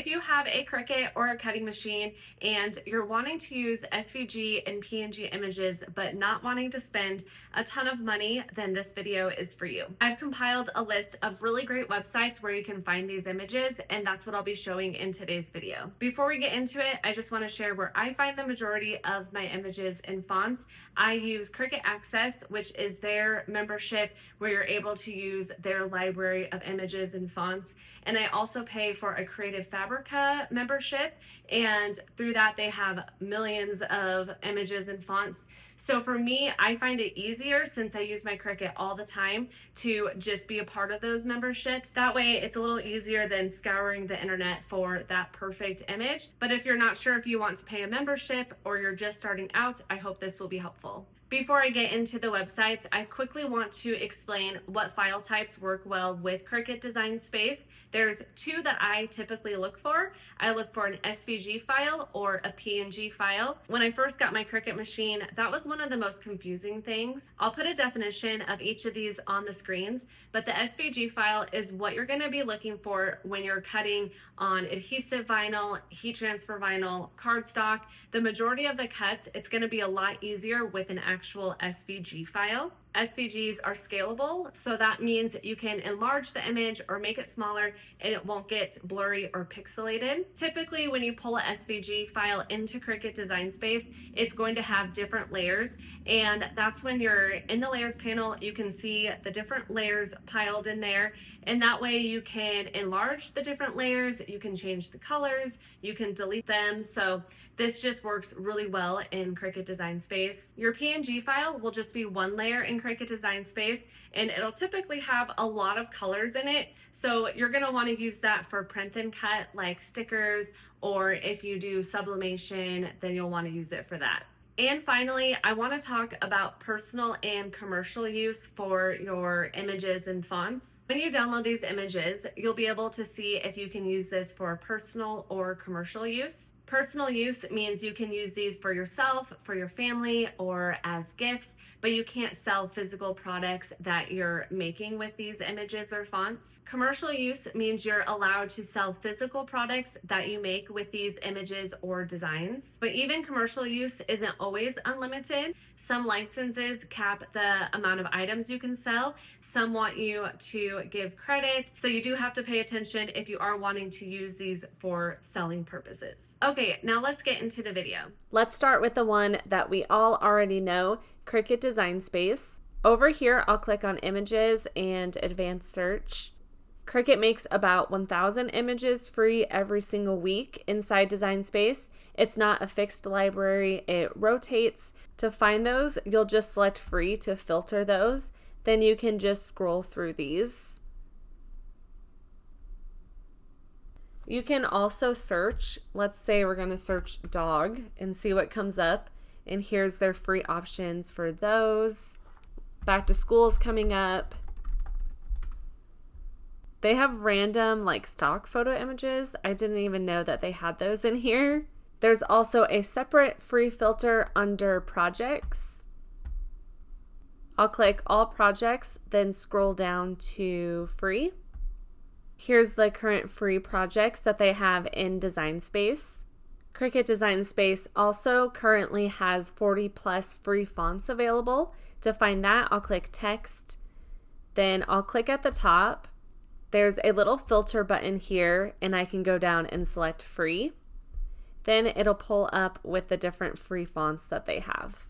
you have a Cricut or a cutting machine and you're wanting to use SVG and PNG images but not wanting to spend a ton of money, then this video is for you. I've compiled a list of really great websites where you can find these images, and that's what I'll be showing in today's video. Before we get into it, I just want to share where I find the majority of my images and fonts. I use Cricut Access, which is their membership where you're able to use their library of images and fonts. And I also pay for a Creative Fabrica membership, and through that they have millions of images and fonts. So for me, I find it easier, since I use my Cricut all the time, to just be a part of those memberships. That way it's a little easier than scouring the internet for that perfect image. But if you're not sure if you want to pay a membership or you're just starting out, I hope this will be helpful. Before I get into the websites, I quickly want to explain what file types work well with Cricut Design Space. There's two that I typically look for. I look for an SVG file or a PNG file. When I first got my Cricut machine, that was one of the most confusing things. I'll put a definition of each of these on the screens, but the SVG file is what you're going to be looking for when you're cutting on adhesive vinyl, heat transfer vinyl, cardstock. The majority of the cuts, it's going to be a lot easier with an actual SVG file. SVGs are scalable, so that means you can enlarge the image or make it smaller and it won't get blurry or pixelated. Typically, when you pull a SVG file into Cricut Design Space, it's going to have different layers, and that's when you're in the layers panel, you can see the different layers piled in there, and that way you can enlarge the different layers, you can change the colors, you can delete them. So this just works really well in Cricut Design Space. Your PNG file will just be one layer in Cricut Design Space, and it'll typically have a lot of colors in it. So you're gonna wanna use that for print and cut, like stickers, or if you do sublimation, then you'll wanna use it for that. And finally, I wanna talk about personal and commercial use for your images and fonts. When you download these images, you'll be able to see if you can use this for personal or commercial use. Personal use means you can use these for yourself, for your family, or as gifts, but you can't sell physical products that you're making with these images or fonts. Commercial use means you're allowed to sell physical products that you make with these images or designs. But even commercial use isn't always unlimited. Some licenses cap the amount of items you can sell. Some want you to give credit. So you do have to pay attention if you are wanting to use these for selling purposes. Okay, now let's get into the video. Let's start with the one that we all already know, Cricut Design Space. Over here, I'll click on Images and Advanced Search. Cricut makes about 1,000 images free every single week inside Design Space. It's not a fixed library, it rotates. To find those, you'll just select free to filter those. Then you can just scroll through these. You can also search. Let's say we're going to search dog and see what comes up. And here's their free options for those. Back to school is coming up. They have random like stock photo images. I didn't even know that they had those in here. There's also a separate free filter under projects. I'll click all projects, then scroll down to free. Here's the current free projects that they have in Design Space. Cricut Design Space also currently has 40 plus free fonts available. To find that, I'll click text, then I'll click at the top. There's a little filter button here, and I can go down and select free. Then it'll pull up with the different free fonts that they have.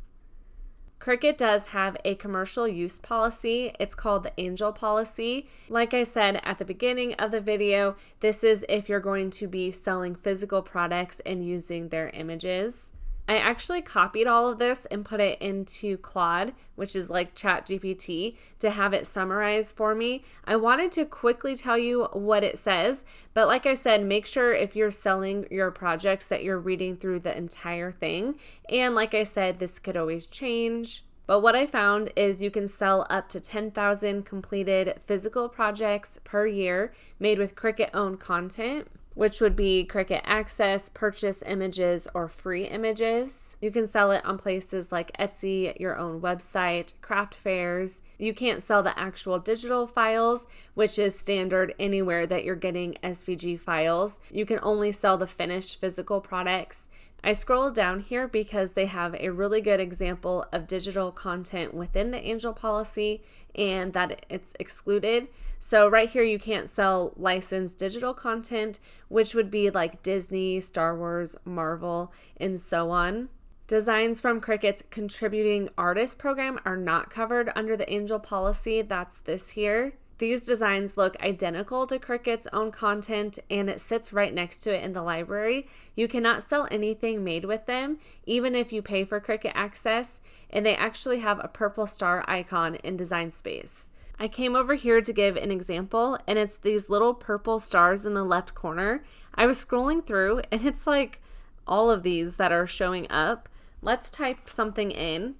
Cricut does have a commercial use policy. It's called the Angel policy. Like I said at the beginning of the video, this is if you're going to be selling physical products and using their images. I actually copied all of this and put it into Claude, which is like ChatGPT, to have it summarized for me. I wanted to quickly tell you what it says, but like I said, make sure if you're selling your projects that you're reading through the entire thing. And like I said, this could always change. But what I found is you can sell up to 10,000 completed physical projects per year made with Cricut-owned content. which would be Cricut Access, purchase images, or free images. You can sell it on places like Etsy, your own website, craft fairs. You can't sell the actual digital files, which is standard anywhere that you're getting SVG files. You can only sell the finished physical products. I scrolled down here because they have a really good example of digital content within the Angel policy and that it's excluded. So right here, you can't sell licensed digital content, which would be like Disney, Star Wars, Marvel, and so on. Designs from Cricut's Contributing Artist program are not covered under the Angel policy. That's this here. These designs look identical to Cricut's own content and it sits right next to it in the library. You cannot sell anything made with them, even if you pay for Cricut Access, and they actually have a purple star icon in Design Space. I came over here to give an example, and it's these little purple stars in the left corner. I was scrolling through, and it's like all of these that are showing up. Let's type something in.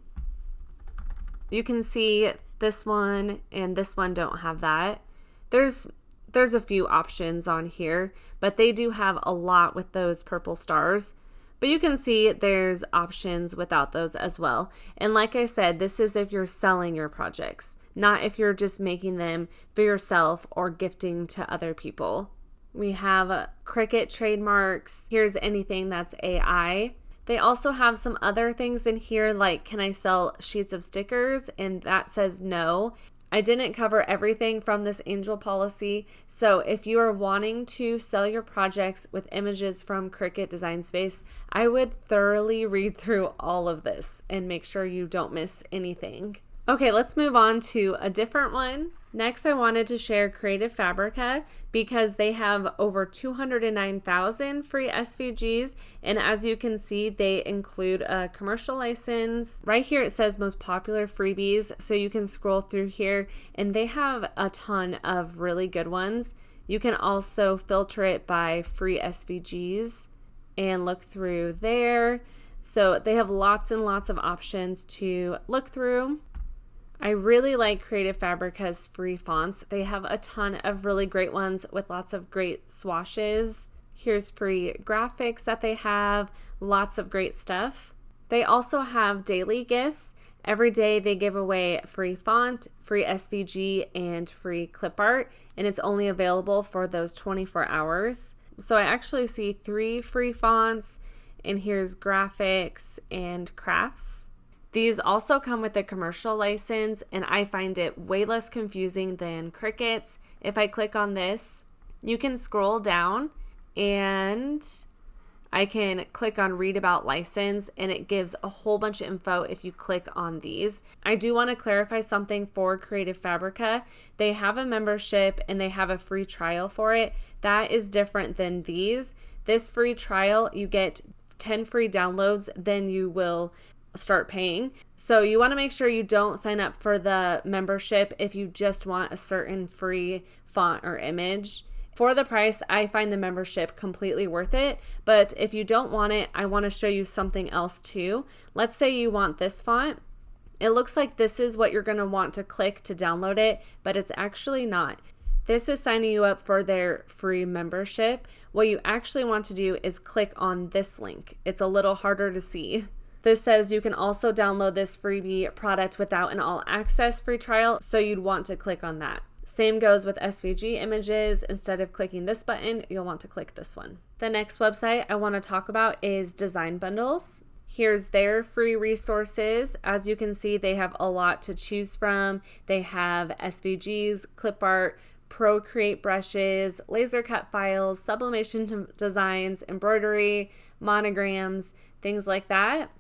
You can see this one and this one don't have that. There's a few options on here, but they do have a lot with those purple stars. But you can see there's options without those as well. And like I said, this is if you're selling your projects, not if you're just making them for yourself or gifting to other people. We have Cricut trademarks. Here's anything that's AI. They also have some other things in here like, can I sell sheets of stickers? And that says no. I didn't cover everything from this Angel policy. So if you are wanting to sell your projects with images from Cricut Design Space, I would thoroughly read through all of this and make sure you don't miss anything. Okay, let's move on to a different one. Next, I wanted to share Creative Fabrica because they have over 209,000 free SVGs. And as you can see, they include a commercial license. Right here, it says most popular freebies. So you can scroll through here and they have a ton of really good ones. You can also filter it by free SVGs and look through there. So they have lots and lots of options to look through. I really like Creative Fabrica's free fonts. They have a ton of really great ones with lots of great swashes. Here's free graphics that they have, lots of great stuff. They also have daily gifts. Every day they give away free font, free SVG, and free clip art, and it's only available for those 24 hours. So I actually see 3 free fonts, and here's graphics and crafts. These also come with a commercial license, and I find it way less confusing than Cricut's. If I click on this, you can scroll down and I can click on read about license, and it gives a whole bunch of info if you click on these. I do want to clarify something for Creative Fabrica. They have a membership and they have a free trial for it. That is different than these. This free trial, you get 10 free downloads, then you will start paying. So you want to make sure you don't sign up for the membership if you just want a certain free font or image. For the price, I find the membership completely worth it. But if you don't want it, I want to show you something else too. Let's say you want this font. It looks like this is what you're going to want to click to download it, but it's actually not. This is signing you up for their free membership. What you actually want to do is click on this link. It's a little harder to see. This says you can also download this freebie product without an all access free trial, so you'd want to click on that. Same goes with SVG images. Instead of clicking this button, you'll want to click this one. The next website I want to talk about is Design Bundles. Here's their free resources. As you can see, they have a lot to choose from. They have SVGs, clip art, Procreate brushes, laser cut files, sublimation designs, embroidery, monograms, things like that.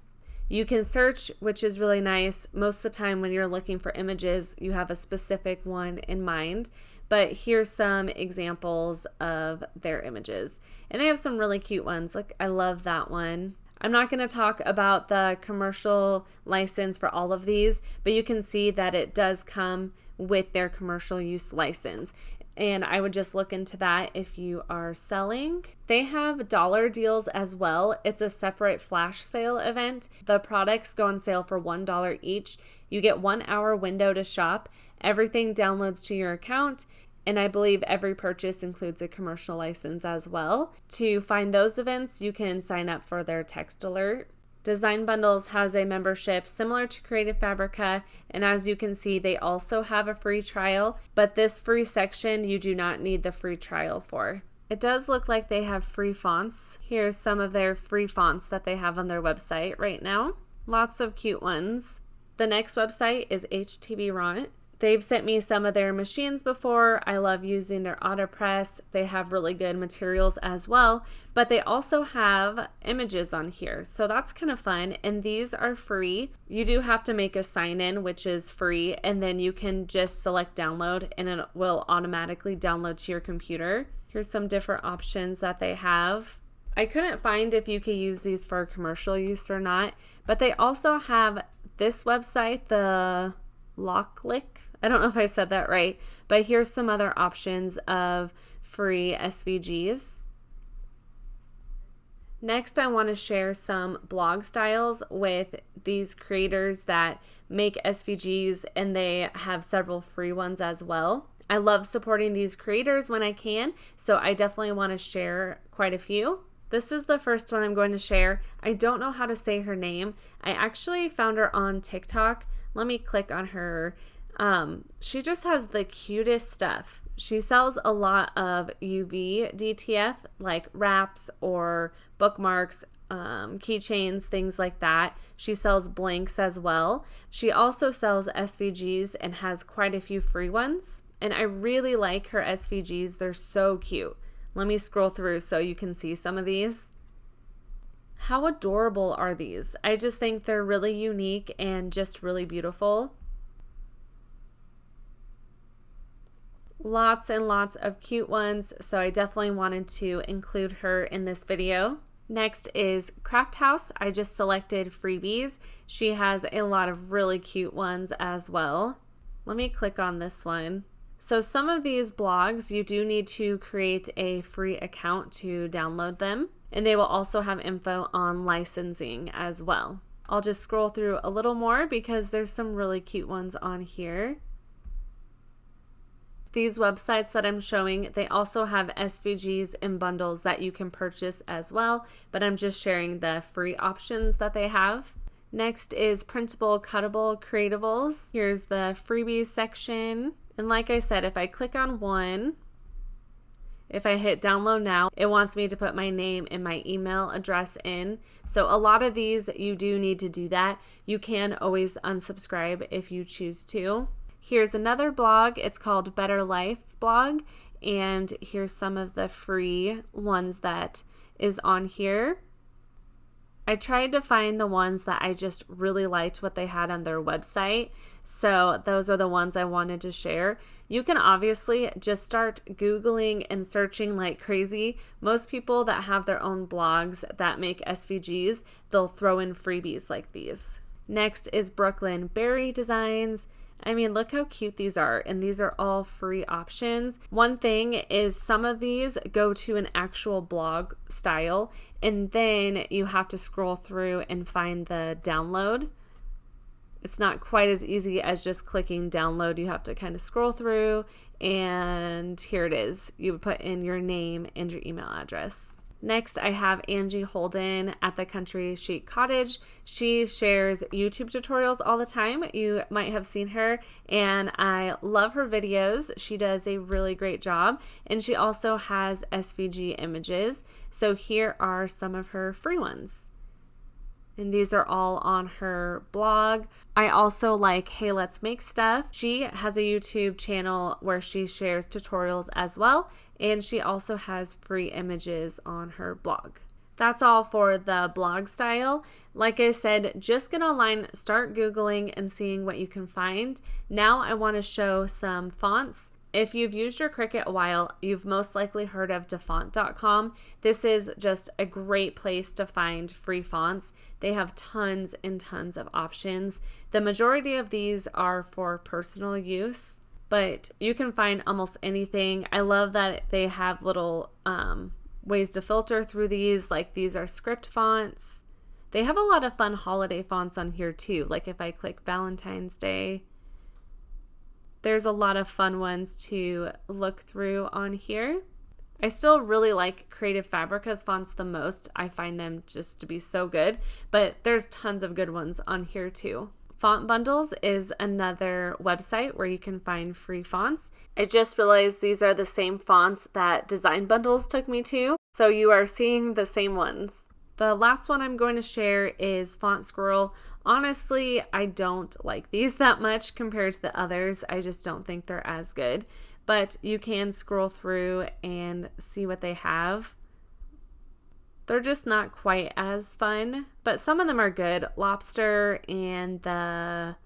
You can search, which is really nice. Most of the time when you're looking for images, you have a specific one in mind. But here's some examples of their images. And they have some really cute ones. Like, I love that one. I'm not going to talk about the commercial license for all of these, but you can see that it does come with their commercial use license. And I would just look into that if you are selling. They have dollar deals as well. It's a separate flash sale event. The products go on sale for $1 each. You get 1 hour window to shop. Everything downloads to your account, And I believe every purchase includes a commercial license as well. To find those events, you can sign up for their text alert. Design Bundles has a membership similar to Creative Fabrica, and as you can see, they also have a free trial, but this free section you do not need the free trial for. It does look like they have free fonts. Here's some of their free fonts that they have on their website right now. Lots of cute ones. The next website is HTVRONT. They've sent me some of their machines before. I love using their AutoPress. They have really good materials as well, but they also have images on here. So that's kind of fun. And these are free. You do have to make a sign-in, which is free, and then you can just select download and it will automatically download to your computer. Here's some different options that they have. I couldn't find if you could use these for commercial use or not, but they also have this website, the Locklick. I don't know if I said that right, but here's some other options of free SVGs. Next, I want to share some blog styles with these creators that make SVGs, and they have several free ones as well. I love supporting these creators when I can, so I definitely want to share quite a few. This is the first one I'm going to share. I don't know how to say her name. I actually found her on TikTok. Let me click on her. She just has the cutest stuff. She sells a lot of UV DTF, like wraps or bookmarks, keychains, things like that. She sells blanks as well. She also sells SVGs and has quite a few free ones. And I really like her SVGs. They're so cute. Let me scroll through so you can see some of these. How adorable are these? I just think they're really unique and just really beautiful. Lots and lots of cute ones, so I definitely wanted to include her in this video. Next is Craft House. I just selected freebies. She has a lot of really cute ones as well. Let me click on this one. So some of these blogs, you do need to create a free account to download them, and they will also have info on licensing as well. I'll just scroll through a little more because there's some really cute ones on here. These websites that I'm showing, they also have SVGs and bundles that you can purchase as well, but I'm just sharing the free options that they have. Next is Printable Cuttable Creatables. Here's the freebies section. And like I said, if I click on one, if I hit download now, it wants me to put my name and my email address in. So a lot of these, you do need to do that. You can always unsubscribe if you choose to. Here's another blog. It's called Better Life blog. And here's some of the free ones that is on here. I tried to find the ones that I just really liked what they had on their website. So those are the ones I wanted to share. You can obviously just start Googling and searching like crazy. Most people that have their own blogs that make SVGs, they'll throw in freebies like these. Next is Brooklyn Berry Designs. I mean, look how cute these are, and these are all free options. One thing is some of these go to an actual blog style, and then you have to scroll through and find the download. It's not quite as easy as just clicking download. You have to kind of scroll through, and here it is. You would put in your name and your email address. Next, I have Angie Holden at the Country Chic Cottage. She shares YouTube tutorials all the time. You might have seen her, and I love her videos. She does a really great job, and she also has SVG images. So here are some of her free ones. And these are all on her blog. I also like Hey Let's Make Stuff. She has a YouTube channel where she shares tutorials as well, and she also has free images on her blog. That's all for the blog style. Like I said, just get online, start Googling and seeing what you can find. Now I want to show some fonts. If you've used your Cricut a while, you've most likely heard of dafont.com. This is just a great place to find free fonts. They have tons and tons of options. The majority of these are for personal use, but you can find almost anything. I love that they have little ways to filter through these, like these are script fonts. They have a lot of fun holiday fonts on here too, like if I click Valentine's Day. There's a lot of fun ones to look through on here. I still really like Creative Fabrica's fonts the most. I find them just to be so good, but there's tons of good ones on here too. Font Bundles is another website where you can find free fonts. I just realized these are the same fonts that Design Bundles took me to, so you are seeing the same ones. The last one I'm going to share is Font Squirrel. Honestly, I don't like these that much compared to the others. I just don't think they're as good, but you can scroll through and see what they have. They're just not quite as fun, but some of them are good. Lobster and the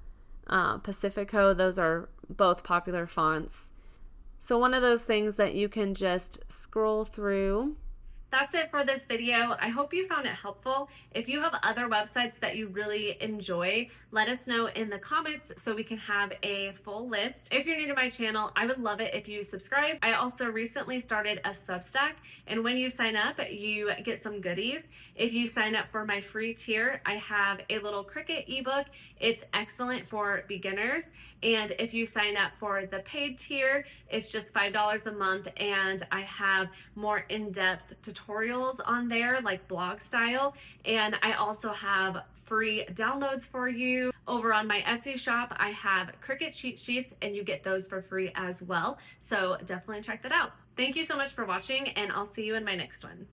Pacifico, those are both popular fonts. So one of those things that you can just scroll through. That's it for this video. I hope you found it helpful. If you have other websites that you really enjoy, let us know in the comments so we can have a full list. If you're new to my channel, I would love it if you subscribe. I also recently started a Substack, and when you sign up, you get some goodies. If you sign up for my free tier, I have a little Cricut ebook. It's excellent for beginners. And if you sign up for the paid tier, it's just $5 a month, and I have more in-depth tutorials on there, like blog style. And I also have free downloads for you. Over on my Etsy shop, I have Cricut cheat sheets, and you get those for free as well. So definitely check that out. Thank you so much for watching, and I'll see you in my next one.